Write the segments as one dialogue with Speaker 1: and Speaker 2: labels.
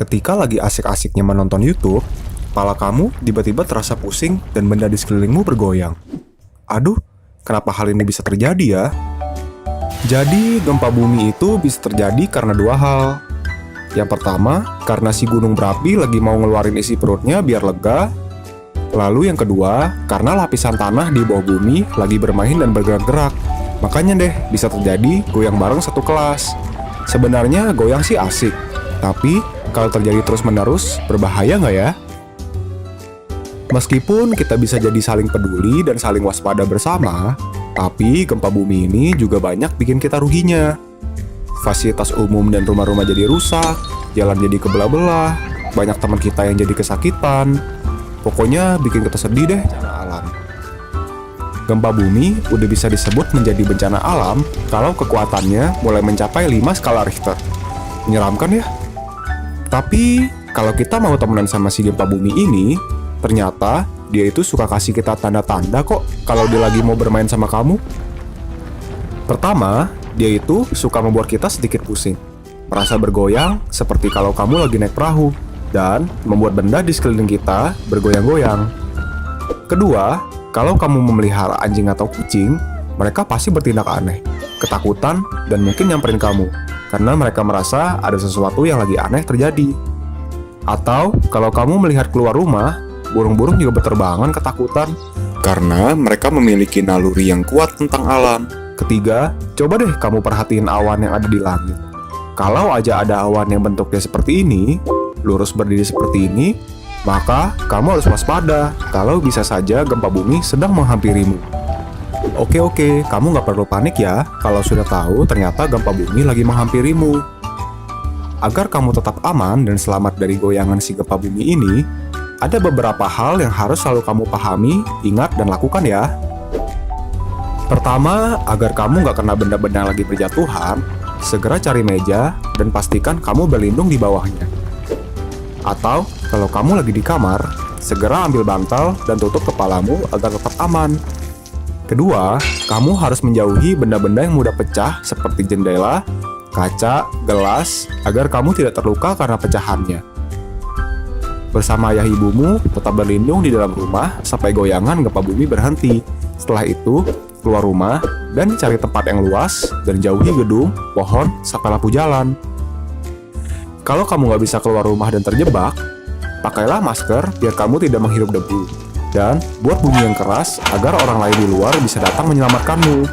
Speaker 1: Ketika lagi asik-asiknya menonton YouTube, kepala kamu tiba-tiba terasa pusing dan benda di sekelilingmu bergoyang. Aduh, kenapa hal ini bisa terjadi ya? Jadi, gempa bumi itu bisa terjadi karena dua hal. Yang pertama, karena si gunung berapi lagi mau ngeluarin isi perutnya biar lega. Lalu yang kedua, karena lapisan tanah di bawah bumi lagi bermain dan bergerak-gerak. Makanya deh, bisa terjadi goyang bareng satu kelas. Sebenarnya goyang sih asik, tapi kalau terjadi terus-menerus, berbahaya nggak ya? Meskipun kita bisa jadi saling peduli dan saling waspada bersama, tapi gempa bumi ini juga banyak bikin kita ruginya. Fasilitas umum dan rumah-rumah jadi rusak, jalan jadi kebelah-belah, banyak teman kita yang jadi kesakitan. Pokoknya bikin kita sedih deh bencana alam. Gempa bumi udah bisa disebut menjadi bencana alam kalau kekuatannya mulai mencapai 5 skala Richter. Menyeramkan ya? Tapi kalau kita mau temenan sama si gempa bumi ini, ternyata dia itu suka kasih kita tanda-tanda kok kalau dia lagi mau bermain sama kamu. Pertama, dia itu suka membuat kita sedikit pusing, merasa bergoyang seperti kalau kamu lagi naik perahu, dan membuat benda di sekeliling kita bergoyang-goyang. Kedua, kalau kamu memelihara anjing atau kucing, mereka pasti bertindak aneh, ketakutan, dan mungkin nyamperin kamu, karena mereka merasa ada sesuatu yang lagi aneh terjadi. Atau, kalau kamu melihat keluar rumah, burung-burung juga berterbangan ketakutan, karena mereka memiliki naluri yang kuat tentang alam. Ketiga, coba deh kamu perhatiin awan yang ada di langit. Kalau aja ada awan yang bentuknya seperti ini, lurus berdiri seperti ini, maka kamu harus waspada kalau bisa saja gempa bumi sedang menghampirimu. Oke, kamu nggak perlu panik ya kalau sudah tahu ternyata gempa bumi lagi menghampirimu. Agar kamu tetap aman dan selamat dari goyangan si gempa bumi ini, ada beberapa hal yang harus selalu kamu pahami, ingat, dan lakukan ya. Pertama, agar kamu nggak kena benda-benda yang lagi berjatuhan, segera cari meja dan pastikan kamu berlindung di bawahnya. Atau, kalau kamu lagi di kamar, segera ambil bantal dan tutup kepalamu agar tetap aman. Kedua, kamu harus menjauhi benda-benda yang mudah pecah seperti jendela, kaca, gelas, agar kamu tidak terluka karena pecahannya. Bersama ayah ibumu, tetap berlindung di dalam rumah sampai goyangan gempa bumi berhenti. Setelah itu, keluar rumah dan cari tempat yang luas dan jauhi gedung, pohon, sampai lampu jalan. Kalau kamu nggak bisa keluar rumah dan terjebak, pakailah masker biar kamu tidak menghirup debu. Dan buat bumi yang keras agar orang lain di luar bisa datang menyelamatkanmu.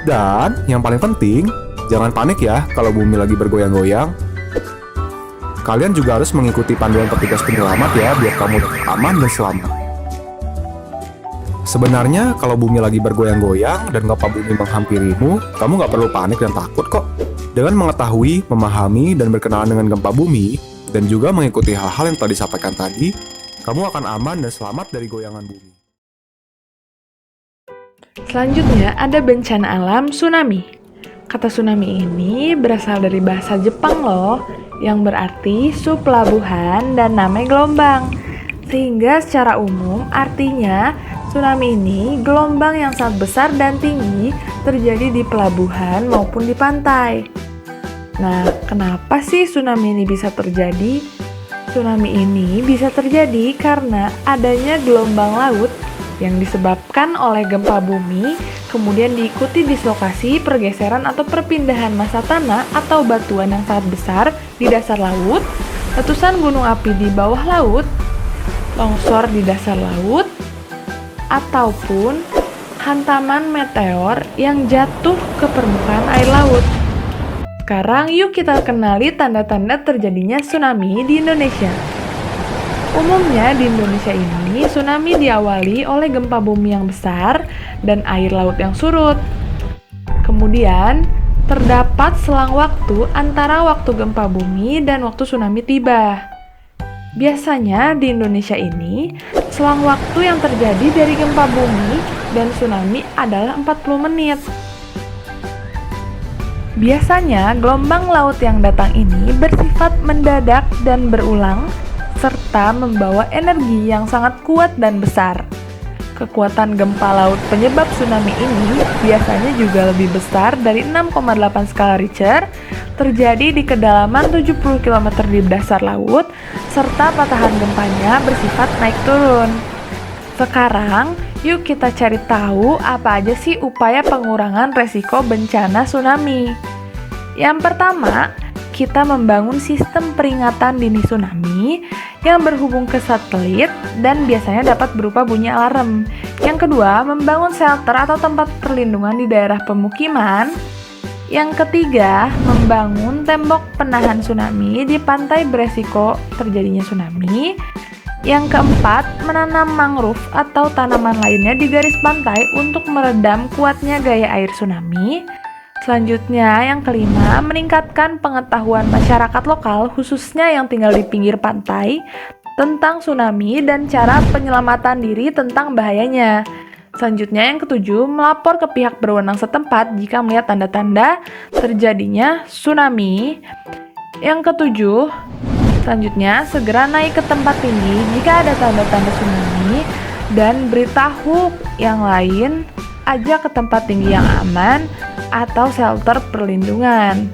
Speaker 1: Dan yang paling penting, jangan panik ya kalau bumi lagi bergoyang-goyang. Kalian juga harus mengikuti panduan petugas penyelamat ya biar kamu tetap aman dan selamat. Sebenarnya kalau bumi lagi bergoyang-goyang dan gempa bumi menghampirimu, kamu nggak perlu panik dan takut kok. Dengan mengetahui, memahami, dan berkenalan dengan gempa bumi, dan juga mengikuti hal-hal yang telah disampaikan tadi, kamu akan aman dan selamat dari goyangan bumi.
Speaker 2: Selanjutnya ada bencana alam tsunami. Kata tsunami ini berasal dari bahasa Jepang loh, yang berarti subpelabuhan dan namanya gelombang. Sehingga secara umum artinya tsunami ini gelombang yang sangat besar dan tinggi terjadi di pelabuhan maupun di pantai. Nah, kenapa sih tsunami ini bisa terjadi? Tsunami ini bisa terjadi karena adanya gelombang laut yang disebabkan oleh gempa bumi, kemudian diikuti dislokasi, pergeseran atau perpindahan massa tanah atau batuan yang sangat besar di dasar laut, letusan gunung api di bawah laut, longsor di dasar laut, ataupun hantaman meteor yang jatuh ke permukaan air laut. Sekarang yuk kita kenali tanda-tanda terjadinya tsunami di Indonesia. Umumnya di Indonesia ini, tsunami diawali oleh gempa bumi yang besar dan air laut yang surut. Kemudian, terdapat selang waktu antara waktu gempa bumi dan waktu tsunami tiba. Biasanya di Indonesia ini, selang waktu yang terjadi dari gempa bumi dan tsunami adalah 40 menit. Biasanya, gelombang laut yang datang ini bersifat mendadak dan berulang, serta membawa energi yang sangat kuat dan besar. Kekuatan gempa laut penyebab tsunami ini biasanya juga lebih besar dari 6,8 skala Richter, terjadi di kedalaman 70 km di dasar laut, serta patahan gempanya bersifat naik turun. Sekarang, yuk kita cari tahu apa aja sih upaya pengurangan resiko bencana tsunami. Yang pertama, kita membangun sistem peringatan dini tsunami yang berhubung ke satelit dan biasanya dapat berupa bunyi alarm. Yang kedua, membangun shelter atau tempat perlindungan di daerah pemukiman. Yang ketiga, membangun tembok penahan tsunami di pantai beresiko terjadinya tsunami. Yang keempat, menanam mangrove atau tanaman lainnya di garis pantai untuk meredam kuatnya gaya air tsunami. Selanjutnya, yang kelima, meningkatkan pengetahuan masyarakat lokal, khususnya yang tinggal di pinggir pantai, tentang tsunami dan cara penyelamatan diri tentang bahayanya. Selanjutnya, yang ketujuh, melapor ke pihak berwenang setempat jika melihat tanda-tanda terjadinya tsunami. Yang ketujuh, selanjutnya, segera naik ke tempat tinggi jika ada tanda-tanda tsunami dan beritahu yang lain, ajak ke tempat tinggi yang aman atau shelter perlindungan.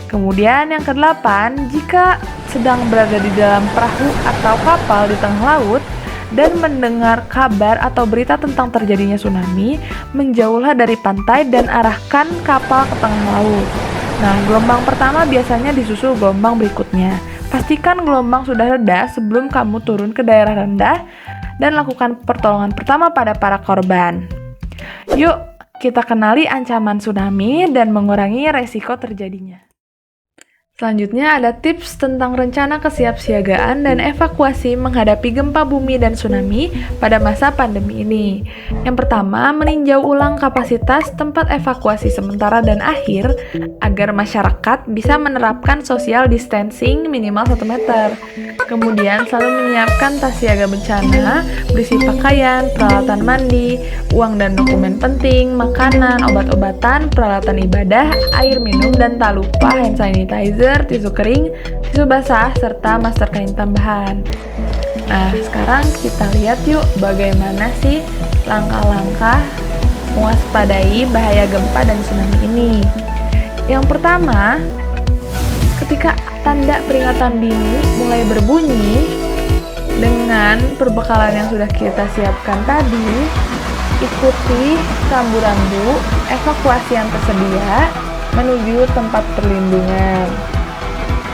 Speaker 2: Kemudian yang kedelapan, jika sedang berada di dalam perahu atau kapal di tengah laut dan mendengar kabar atau berita tentang terjadinya tsunami, menjauhlah dari pantai dan arahkan kapal ke tengah laut. Nah, gelombang pertama biasanya disusul gelombang berikutnya. Pastikan gelombang sudah reda sebelum kamu turun ke daerah rendah dan lakukan pertolongan pertama pada para korban. Yuk, kita kenali ancaman tsunami dan mengurangi resiko terjadinya. Selanjutnya ada tips tentang rencana kesiapsiagaan dan evakuasi menghadapi gempa bumi dan tsunami pada masa pandemi ini. Yang pertama, meninjau ulang kapasitas tempat evakuasi sementara dan akhir agar masyarakat bisa menerapkan social distancing minimal 1 meter. Kemudian selalu menyiapkan tas siaga bencana berisi pakaian, peralatan mandi, uang dan dokumen penting, makanan, obat-obatan, peralatan ibadah, air minum, dan tak lupa hand sanitizer, tisu kering, tisu basah, serta masker kain tambahan. Nah, sekarang kita lihat yuk bagaimana sih langkah-langkah mewaspadai bahaya gempa dan tsunami ini. Yang pertama, ketika tanda peringatan dini mulai berbunyi, dengan perbekalan yang sudah kita siapkan tadi, ikuti rambu-rambu evakuasi yang tersedia menuju tempat perlindungan.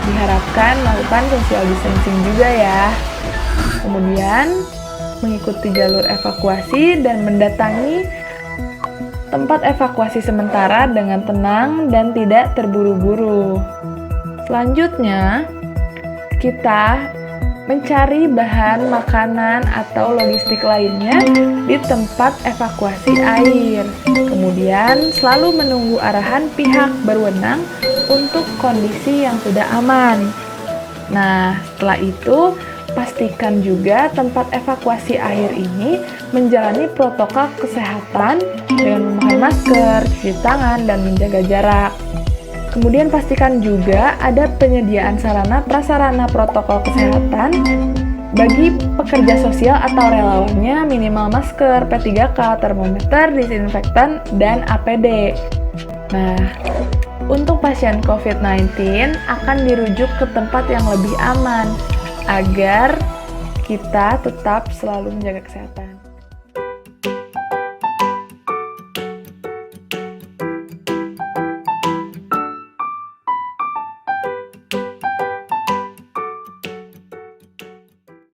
Speaker 2: Diharapkan melakukan social distancing juga ya. Kemudian, mengikuti jalur evakuasi dan mendatangi tempat evakuasi sementara dengan tenang dan tidak terburu-buru. Selanjutnya, kita mencari bahan makanan atau logistik lainnya di tempat evakuasi air. Kemudian, selalu menunggu arahan pihak berwenang untuk kondisi yang sudah aman. Nah, setelah itu, pastikan juga tempat evakuasi air ini menjalani protokol kesehatan dengan memakai masker, cuci tangan, dan menjaga jarak. Kemudian pastikan juga ada penyediaan sarana prasarana protokol kesehatan bagi pekerja sosial atau relawannya, minimal masker, P3K, termometer, disinfektan, dan APD. Nah, untuk pasien COVID-19 akan dirujuk ke tempat yang lebih aman agar kita tetap selalu menjaga kesehatan.